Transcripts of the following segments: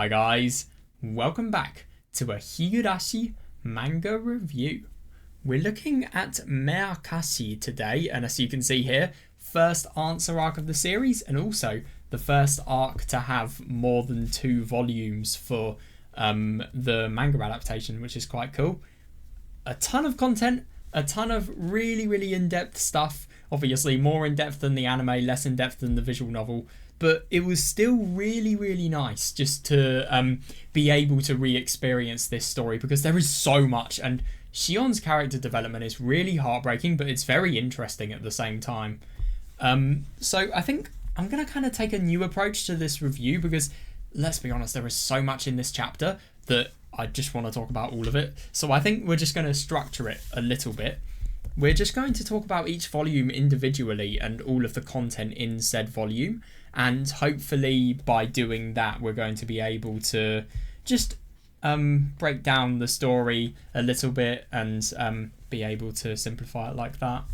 Hi guys, welcome back to a Higurashi manga review. We're looking at Meakashi today, and as you can see here, first answer arc of the series, and also the first arc to have more than 2 volumes for the manga adaptation, which is quite cool. A ton of content, a ton of really in-depth stuff. Obviously more in-depth than the anime, less in-depth than the visual novel, but it was still really nice just to be able to re-experience this story, because there is so much, and Shion's character development is really heartbreaking, but it's very interesting at the same time. So I think I'm going to kind of take a new approach to this review, because let's be honest, there is so much in this chapter that I just want to talk about all of it. So I think we're just going to structure it a little bit. We're just going to talk about each volume individually and all of the content in said volume, and hopefully by doing that we're going to be able to just break down the story a little bit and be able to simplify it like that.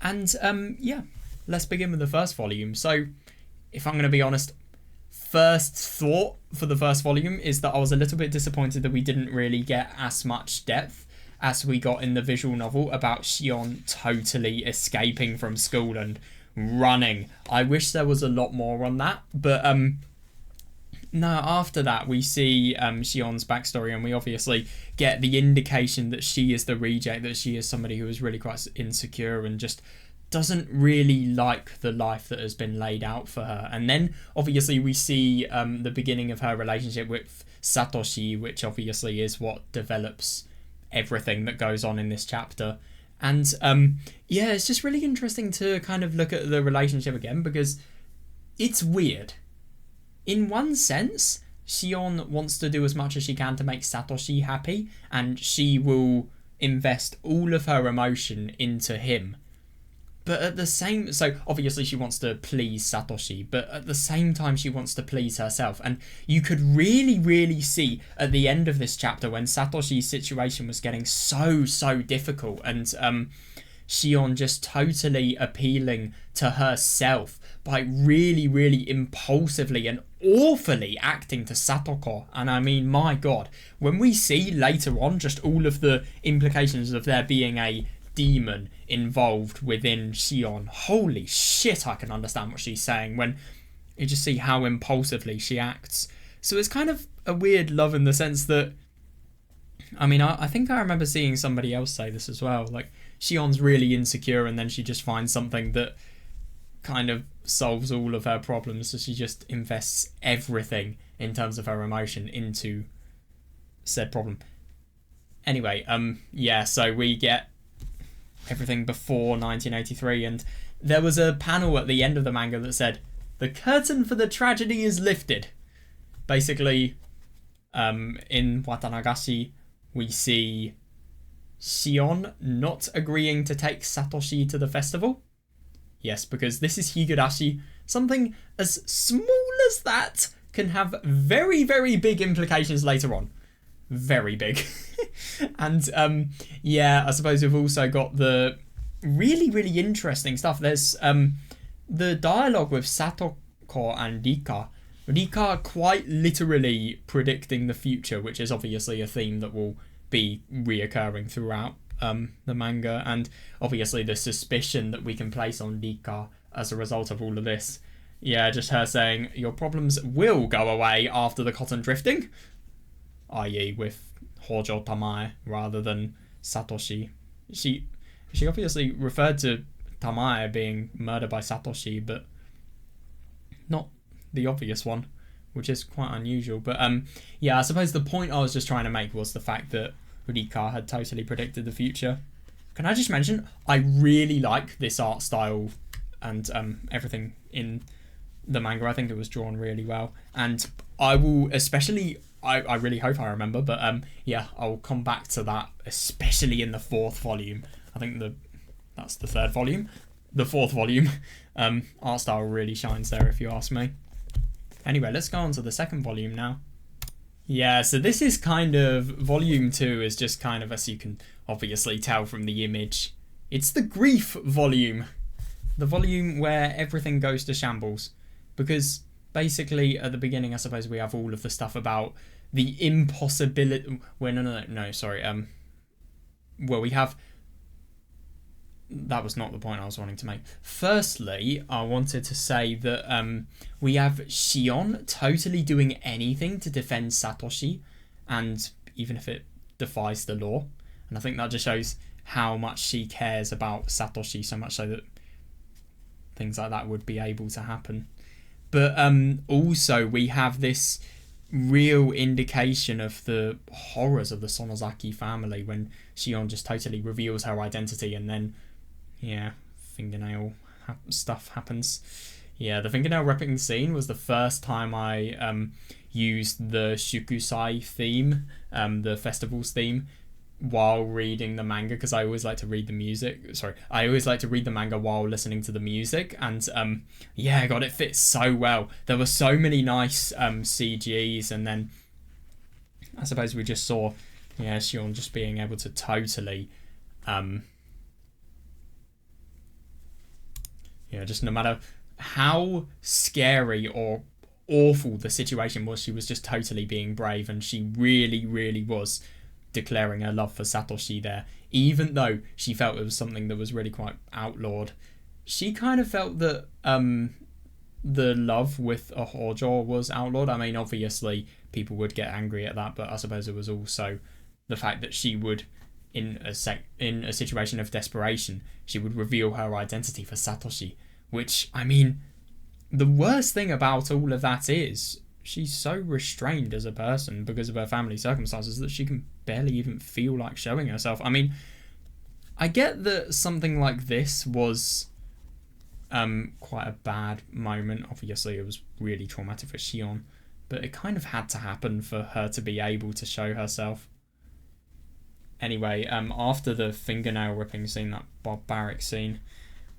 And yeah, let's begin with the first volume. So if I'm going to be honest, first thought for the first volume is that I was a little bit disappointed that we didn't really get as much depth as we got in the visual novel about Shion totally escaping from school and running. I wish there was a lot more on that, but no, after that we see Shion's backstory, and we obviously get the indication that she is the reject, that she is somebody who is really quite insecure and just doesn't really like the life that has been laid out for her. And then obviously we see the beginning of her relationship with Satoshi, which obviously is what develops everything that goes on in this chapter. And yeah, it's just really interesting to kind of look at the relationship again, because it's weird. In one sense, Shion wants to do as much as she can to make Satoshi happy, and she will invest all of her emotion into him. But at the same... So obviously she wants to please Satoshi, but at the same time she wants to please herself. And you could really see at the end of this chapter, when Satoshi's situation was getting so difficult, and Shion just totally appealing to herself by really impulsively and awfully acting to Satoko. And I mean, my god, when we see later on just all of the implications of there being a demon involved within Shion, holy shit, I can understand what she's saying when you just see how impulsively she acts. So it's kind of a weird love in the sense that, I mean, I think I remember seeing somebody else say this as well, like Shion's really insecure and then she just finds something that kind of solves all of her problems, so she just invests everything in terms of her emotion into said problem. Anyway, yeah, so we get everything before 1983, and there was a panel at the end of the manga that said, "The curtain for the tragedy is lifted." Basically, in Watanagashi, we see Shion not agreeing to take Satoshi to the festival. Yes, because this is Higurashi. Something as small as that can have very big implications later on. Very big. And yeah, I suppose we've also got the really interesting stuff. There's the dialogue with Satoko and Rika quite literally predicting the future, which is obviously a theme that will be reoccurring throughout the manga, and obviously the suspicion that we can place on Rika as a result of all of this. Yeah, just her saying your problems will go away after the cotton drifting, i.e. with Hojo Tamae rather than Satoshi. She obviously referred to Tamae being murdered by Satoshi, but not the obvious one, which is quite unusual. But yeah, I suppose the point I was just trying to make was the fact that Rika had totally predicted the future. Can I just mention, I really like this art style and everything in the manga. I think it was drawn really well, and I will especially... I really hope I remember, but yeah, I'll come back to that, especially in the 4th volume. I think that's the 3rd volume. The 4th volume, art style really shines there, if you ask me. Anyway, let's go on to the 2nd volume now. Yeah, so this is kind of... Volume 2 is just kind of, as you can obviously tell from the image, it's the grief volume. The volume where everything goes to shambles. Because basically at the beginning, I suppose we have all of the stuff about the impossibility. Well, no, sorry. Well, we have. That was not the point I was wanting to make. Firstly, I wanted to say that we have Shion totally doing anything to defend Satoshi, and even if it defies the law. And I think that just shows how much she cares about Satoshi, so much so that things like that would be able to happen. But also we have this real indication of the horrors of the Sonozaki family when Shion just totally reveals her identity, and then fingernail stuff happens. Yeah, the fingernail ripping scene was the first time I used the Shukusai theme, the festivals theme, while reading the manga, because I always like to read the music. I always like to read the manga while listening to the music, and God, it fits so well. There were so many nice CGs, and then I suppose we just saw Shion just being able to totally just no matter how scary or awful the situation was, she was just totally being brave, and she really, really was declaring her love for Satoshi there. Even though she felt it was something that was really quite outlawed, she kind of felt that the love with a Hojo was outlawed. I mean, obviously people would get angry at that, but I suppose it was also the fact that she would, in a situation of desperation, she would reveal her identity for Satoshi, which, I mean, the worst thing about all of that is she's so restrained as a person because of her family circumstances that she can barely even feel like showing herself. I mean, I get that something like this was quite a bad moment. Obviously, it was really traumatic for Shion, but it kind of had to happen for her to be able to show herself. Anyway, after the fingernail ripping scene, that barbaric scene,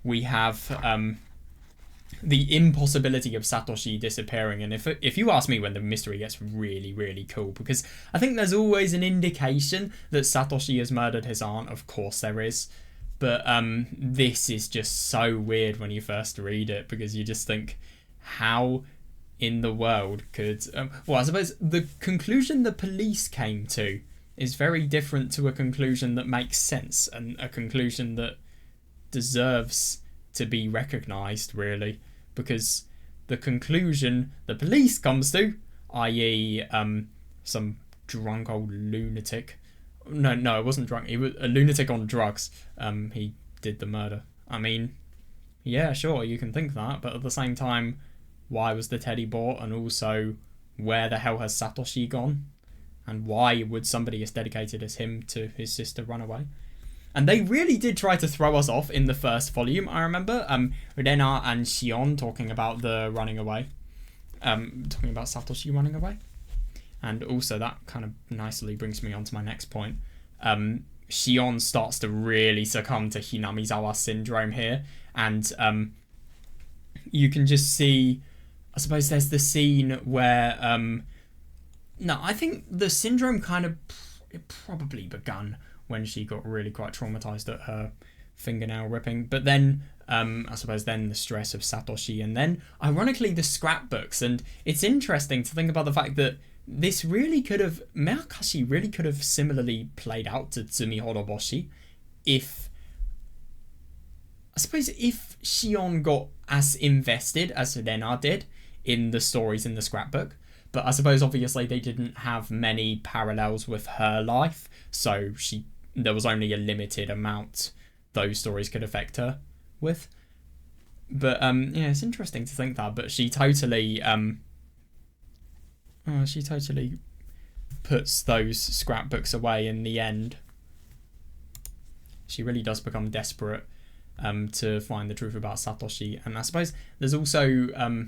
we have the impossibility of Satoshi disappearing. And if you ask me, when the mystery gets really, really cool, because I think there's always an indication that Satoshi has murdered his aunt. Of course there is. But this is just so weird when you first read it, because you just think, how in the world could... I suppose the conclusion the police came to is very different to a conclusion that makes sense, and a conclusion that deserves to be recognised, really, because the conclusion the police comes to, i.e. some drunk old lunatic... No, it wasn't drunk. He was a lunatic on drugs. He did the murder. I mean, yeah, sure, you can think that, but at the same time, why was the teddy bought? And also, where the hell has Satoshi gone? And why would somebody as dedicated as him to his sister run away? And they really did try to throw us off in the first volume. I remember Rena and Shion talking about the running away. Talking about Satoshi running away. And also that kind of nicely brings me on to my next point. Shion starts to really succumb to Hinamizawa syndrome here. And you can just see... I suppose there's the scene where... I think the syndrome it probably begun when she got really quite traumatized at her fingernail ripping. But then, I suppose then the stress of Satoshi, and then, ironically, the scrapbooks. And it's interesting to think about the fact that this really could have... Meakashi really could have similarly played out to Tsumi Horoboshi if Shion got as invested as Rena did in the stories in the scrapbook. But I suppose, obviously, they didn't have many parallels with her life, so there was only a limited amount those stories could affect her with. But, it's interesting to think that, but she totally puts those scrapbooks away in the end. She really does become desperate to find the truth about Satoshi. And I suppose there's also...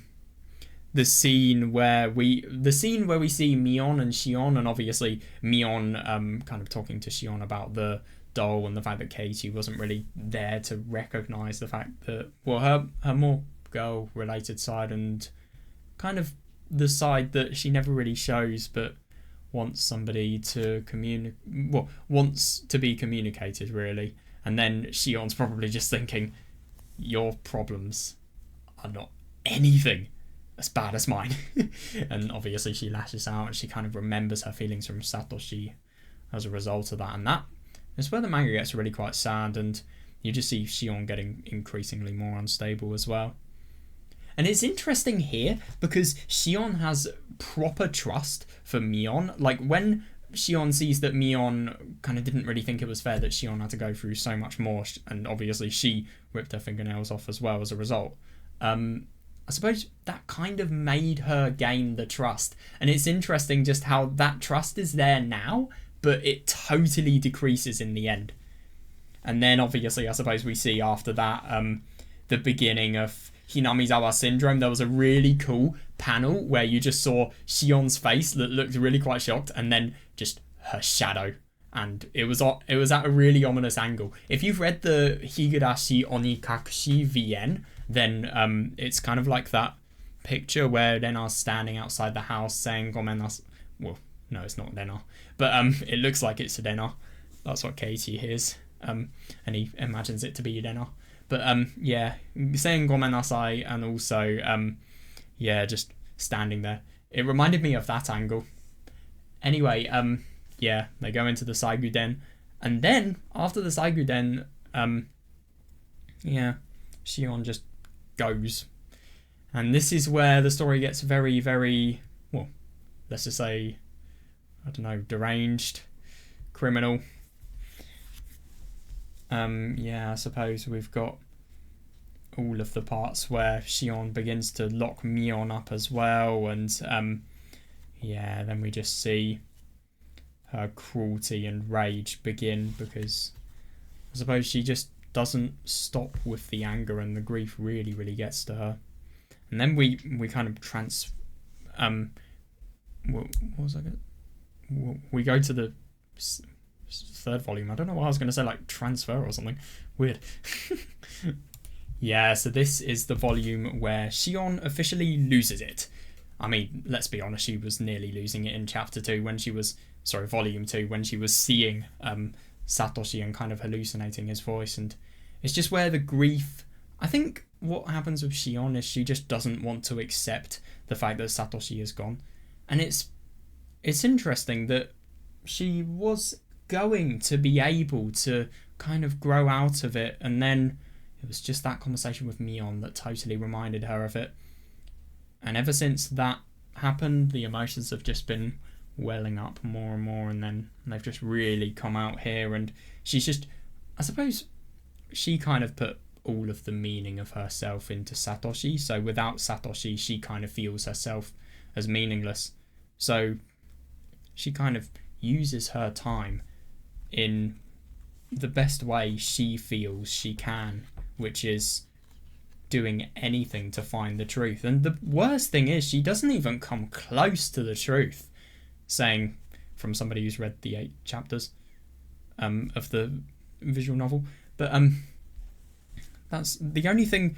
the scene where we see Mion and Shion, and obviously Mion kind of talking to Shion about the doll and the fact that Katie wasn't really there to recognise the fact that, her more girl related side, and kind of the side that she never really shows but wants somebody to wants to be communicated, really. And then Shion's probably just thinking, your problems are not anything as bad as mine. And obviously she lashes out and she kind of remembers her feelings from Satoshi as a result of that. And that is where the manga gets really quite sad, and you just see Shion getting increasingly more unstable as well. And it's interesting here because Shion has proper trust for Mion. Like, when Shion sees that Mion kind of didn't really think it was fair that Shion had to go through so much more, and obviously she ripped her fingernails off as well as a result, I suppose that kind of made her gain the trust. And it's interesting just how that trust is there now, but it totally decreases in the end. And then obviously I suppose we see after that the beginning of Hinamizawa Syndrome. There was a really cool panel where you just saw Shion's face that looked really quite shocked, and then just her shadow. And it was at a really ominous angle. If you've read the Higurashi Onikakushi VN, then it's kind of like that picture where Rena's standing outside the house saying "Gomen." Well, no, it's not Rena, but it looks like it's Rena. That's what Katie hears, and he imagines it to be Rena. But yeah, saying "Gomen nasai" and also yeah, just standing there. It reminded me of that angle. Anyway, yeah, they go into the Saiguden, and then after the Saiguden, yeah, Shion just goes. And this is where the story gets very, very, well, let's just say, I don't know, deranged, criminal. Yeah, I suppose we've got all of the parts where Shion begins to lock Mion up as well, and yeah, then we just see her cruelty and rage begin, because I suppose she just doesn't stop with the anger, and the grief really, really gets to her. And then we kind of what was I gonna? We go to the third volume. I don't know why I was going to say like transfer or something weird. Yeah, so this is the volume where Shion officially loses it. I mean, let's be honest, she was nearly losing it in chapter 2 when she was, sorry, volume 2, when she was seeing Satoshi and kind of hallucinating his voice. And it's just where the grief, I think what happens with Shion is she just doesn't want to accept the fact that Satoshi is gone. And it's interesting that she was going to be able to kind of grow out of it, and then it was just that conversation with Mion that totally reminded her of it. And ever since that happened, the emotions have just been welling up more and more, and then they've just really come out here. And she's just, I suppose, she kind of put all of the meaning of herself into Satoshi. So without Satoshi, she kind of feels herself as meaningless. So she kind of uses her time in the best way she feels she can, which is doing anything to find the truth. And the worst thing is, she doesn't even come close to the truth, saying from somebody who's read the 8 chapters of the visual novel. But that's the only thing.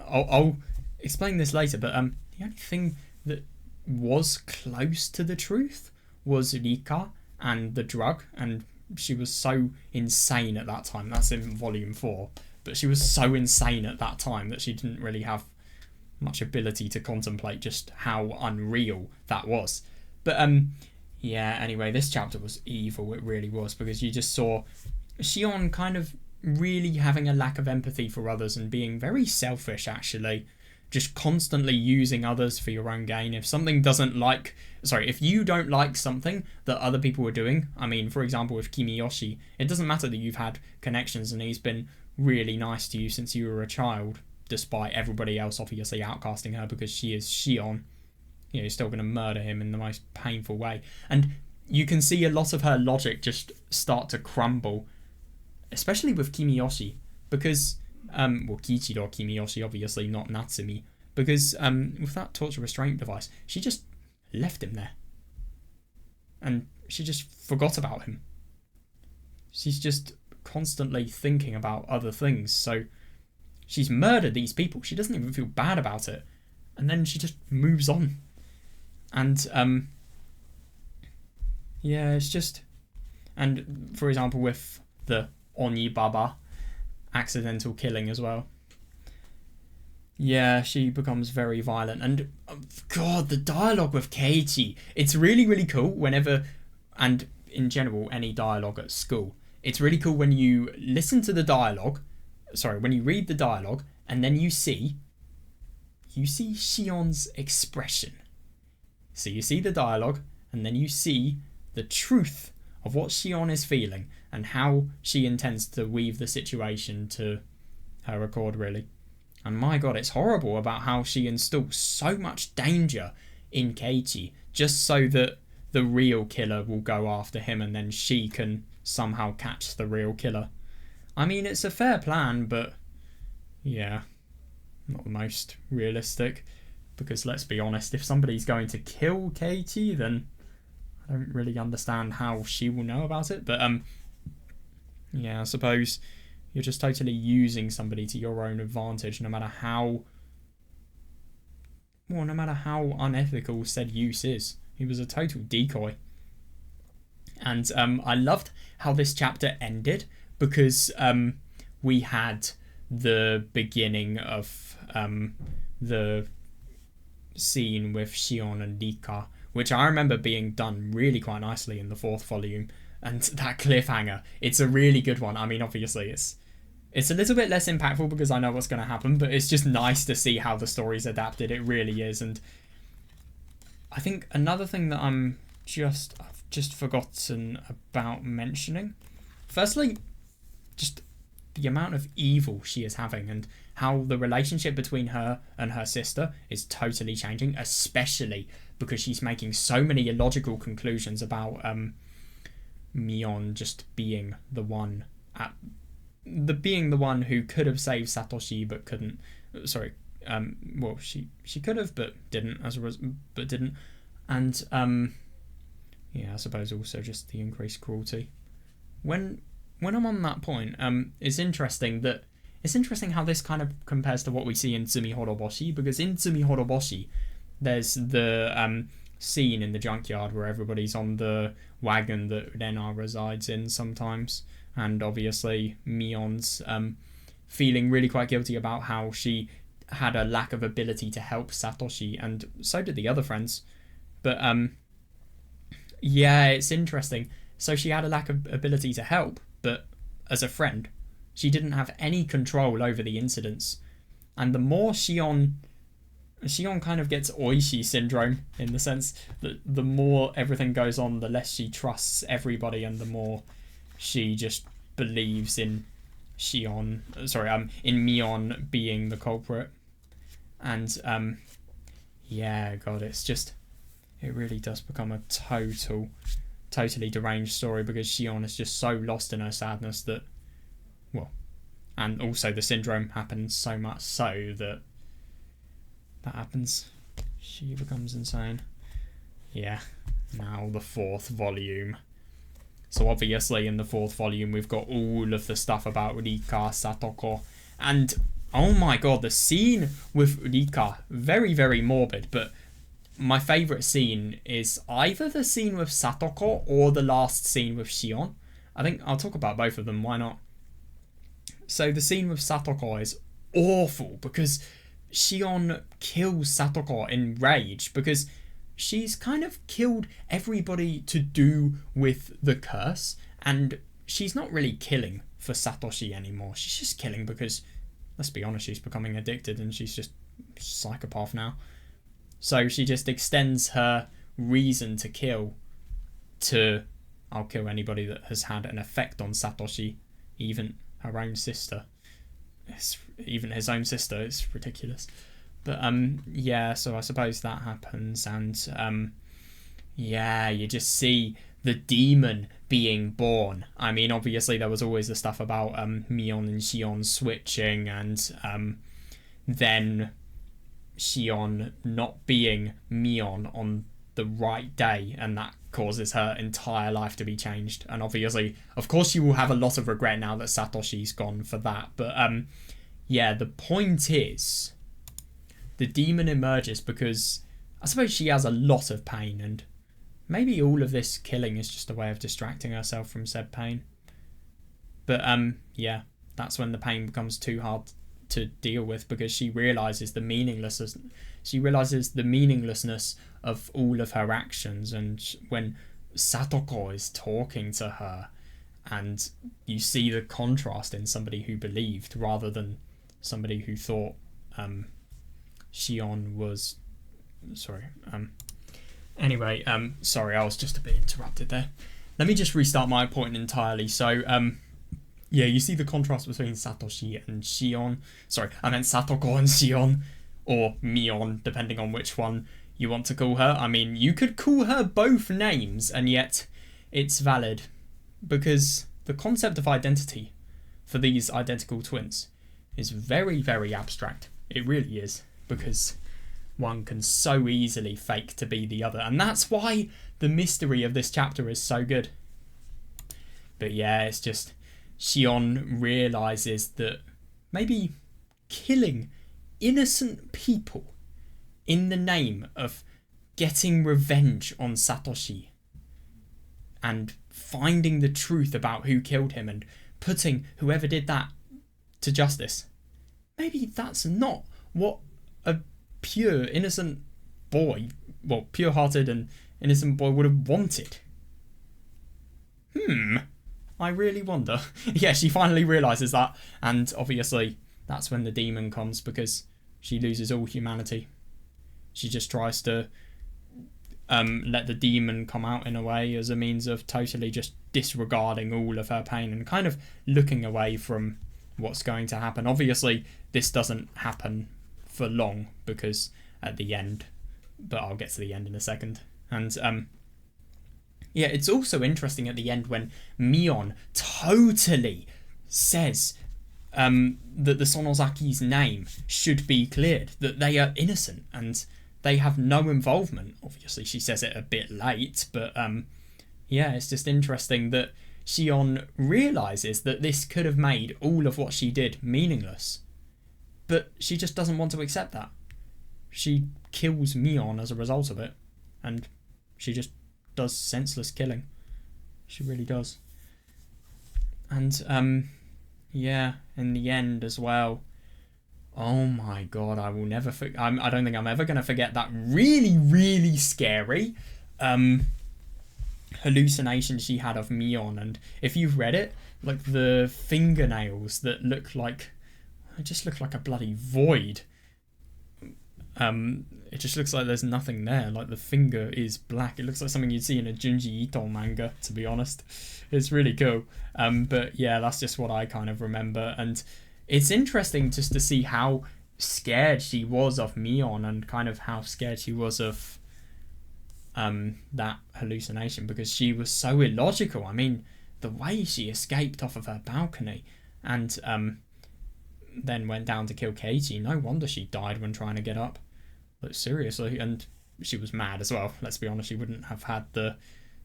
I'll explain this later, but the only thing that was close to the truth was Rika and the drug, and she was so insane at that time. That's in volume 4. But she was so insane at that time that she didn't really have much ability to contemplate just how unreal that was. But yeah, anyway, this chapter was evil. It really was, because you just saw Shion kind of really having a lack of empathy for others and being very selfish, actually. Just constantly using others for your own gain. If you don't like something that other people are doing, I mean, for example, with Kimiyoshi, it doesn't matter that you've had connections and he's been really nice to you since you were a child, despite everybody else obviously outcasting her because she is Shion. You're still going to murder him in the most painful way. And you can see a lot of her logic just start to crumble, especially with Kimiyoshi, because Kiichiro Kimiyoshi, obviously not Natsumi, because with that torture restraint device, she just left him there. And she just forgot about him. She's just constantly thinking about other things. So she's murdered these people. She doesn't even feel bad about it. And then she just moves on. And yeah, it's just... And for example, with the Oni Baba accidental killing as well. Yeah, she becomes very violent. And God, the dialogue with Keiichi, it's really, really cool whenever, and in general, any dialogue at school. It's really cool when you listen to the dialogue, sorry, when you read the dialogue, and then you see Shion's expression. So you see the dialogue, and then you see the truth of what Shion is feeling and how she intends to weave the situation to her accord, really. And my God, it's horrible about how she instills so much danger in Keiichi just so that the real killer will go after him and then she can somehow catch the real killer. I mean, it's a fair plan, but yeah, not the most realistic. Because let's be honest, if somebody's going to kill Keiichi, then I don't really understand how she will know about it. But yeah, I suppose you're just totally using somebody to your own advantage, no matter how unethical said use is. He was a total decoy. And I loved how this chapter ended, because we had the beginning of the scene with Shion and Rika, which I remember being done really quite nicely in the 4th volume. And that cliffhanger, it's a really good one. I mean, obviously it's a little bit less impactful because I know what's going to happen, but it's just nice to see how the story's adapted. It really is. And I think another thing that I've just forgotten about mentioning, firstly, just the amount of evil she is having and how the relationship between her and her sister is totally changing, especially because she's making so many illogical conclusions about Mion just being the one who could have saved Satoshi but couldn't. Sorry, well, she could have but didn't and yeah, I suppose also just the increased cruelty. When I'm on that point, it's interesting how this kind of compares to what we see in Tsumi Horoboshi, because in Tsumi Horoboshi there's the scene in the junkyard where everybody's on the wagon that Rena resides in sometimes, and obviously Mion's feeling really quite guilty about how she had a lack of ability to help Satoshi, and so did the other friends. But yeah, it's interesting. So she had a lack of ability to help, but as a friend, she didn't have any control over the incidents. And the more Shion kind of gets Oishi syndrome, in the sense that the more everything goes on, the less she trusts everybody, and the more she just believes in in Mion being the culprit. And yeah, God, it really does become a totally deranged story, because Shion is just so lost in her sadness that, well, and also the syndrome happens so much so that happens. She becomes insane. Yeah, now the 4th volume. So obviously in the 4th volume we've got all of the stuff about Rika, Satoko, and oh my God, the scene with Rika, very, very morbid, but my favourite scene is either the scene with Satoko or the last scene with Shion. I think I'll talk about both of them, why not? So the scene with Satoko is awful because Shion kills Satoko in rage, because she's kind of killed everybody to do with the curse, and she's not really killing for Satoshi anymore. She's just killing because, let's be honest, she's becoming addicted and she's just a psychopath now. So she just extends her reason to kill to, I'll kill anybody that has had an effect on Satoshi, even her own sister. Even his own sister. It's ridiculous. But yeah, so I suppose that happens, and yeah, you just see the demon being born. I mean, obviously there was always the stuff about Mion and Shion switching, and then Shion not being Mion on the right day, and that causes her entire life to be changed. And obviously, of course, you will have a lot of regret now that Satoshi's gone for that. But yeah, the point is, the demon emerges because I suppose she has a lot of pain, and maybe all of this killing is just a way of distracting herself from said pain. But yeah, that's when the pain becomes too hard to deal with, because she realizes the meaninglessness of all of her actions. And when Satoko is talking to her, and you see the contrast in somebody who believed rather than somebody who thought Shion was sorry. Anyway, sorry, I was just a bit interrupted there. Let me just restart my point entirely. So, yeah, you see the contrast between Satoshi and Shion. Sorry, I meant Satoko and Shion, or Mion, depending on which one you want to call her. I mean, you could call her both names, and yet it's valid, because the concept of identity for these identical twins is very, very abstract. It really is, because one can so easily fake to be the other, and that's why the mystery of this chapter is so good. But yeah, it's just Shion realizes that maybe killing innocent people in the name of getting revenge on Satoshi and finding the truth about who killed him and putting whoever did that to justice, maybe that's not what a pure, innocent boy, well, pure-hearted and innocent boy would have wanted. I really wonder. Yeah, she finally realises that, and obviously that's when the demon comes, because she loses all humanity. She just tries to let the demon come out in a way as a means of totally just disregarding all of her pain and kind of looking away from what's going to happen. Obviously, this doesn't happen for long, because at the end, but I'll get to the end in a second. And yeah, it's also interesting at the end when Mion totally says that the Sonozaki's name should be cleared, that they are innocent and they have no involvement. Obviously, she says it a bit late, but yeah, it's just interesting that Shion realises that this could have made all of what she did meaningless. But she just doesn't want to accept that. She kills Mion as a result of it, and she just does senseless killing. She really does. And yeah, in the end as well, oh my god, I will never I don't think I'm ever going to forget that really, really scary hallucination she had of Mion. And if you've read it, like the fingernails that look like, it just look like a bloody void. It just looks like there's nothing there. Like the finger is black. It looks like something you'd see in a Junji Ito manga, to be honest. It's really cool. But yeah, that's just what I kind of remember. And it's interesting just to see how scared she was of Mion, and kind of how scared she was of that hallucination, because she was so illogical. I mean, the way she escaped off of her balcony and then went down to kill Keiji, no wonder she died when trying to get up. But seriously, and she was mad as well. Let's be honest, she wouldn't have had the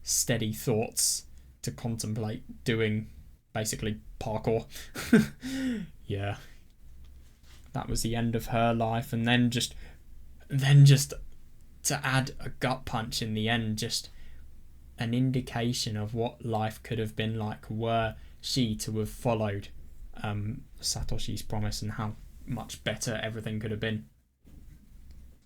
steady thoughts to contemplate doing basically parkour. Yeah, that was the end of her life. And then just to add a gut punch in the end, just an indication of what life could have been like were she to have followed Satoshi's promise, and how much better everything could have been.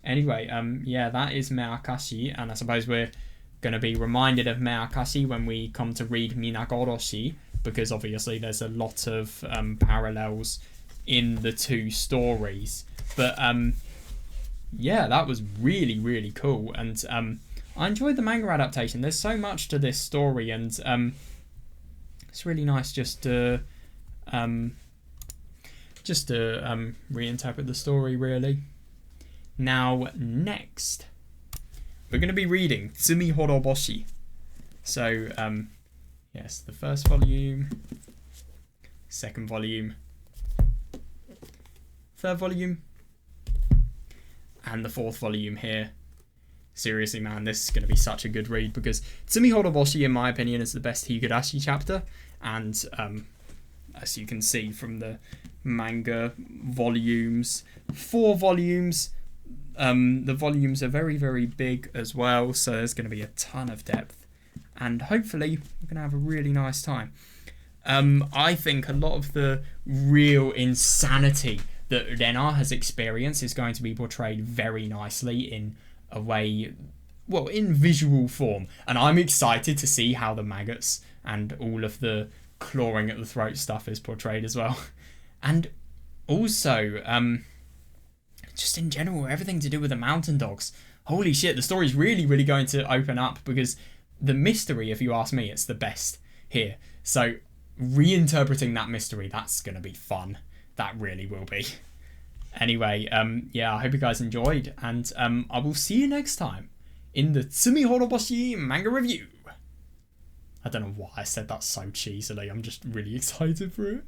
Anyway, yeah, that is Meakashi, and I suppose we're going to be reminded of Meakashi when we come to read Minagoroshi, because obviously there's a lot of parallels in the two stories. But yeah, that was really, really cool, and I enjoyed the manga adaptation. There's so much to this story, and it's really nice just to reinterpret the story, really. Now, next, we're going to be reading Tsumi Horoboshi. So, yes, the first volume, second volume, third volume, and the fourth volume here. Seriously, man, this is going to be such a good read, because Tsumi Horoboshi, in my opinion, is the best Higurashi chapter, and as you can see from the manga volumes, 4 volumes, the volumes are very, very big as well, so there's going to be a ton of depth, and hopefully we're going to have a really nice time. I think a lot of the real insanity that Rena has experienced is going to be portrayed very nicely in a way, well, in visual form. And I'm excited to see how the maggots and all of the clawing at the throat stuff is portrayed as well. And also, just in general, everything to do with the mountain dogs. Holy shit, the story's really, really going to open up, because the mystery, if you ask me, it's the best here. So reinterpreting that mystery, that's going to be fun. That really will be. Anyway, yeah, I hope you guys enjoyed, and I will see you next time in the Tsumi Horoboshi manga review. I don't know why I said that so cheesily. I'm just really excited for it.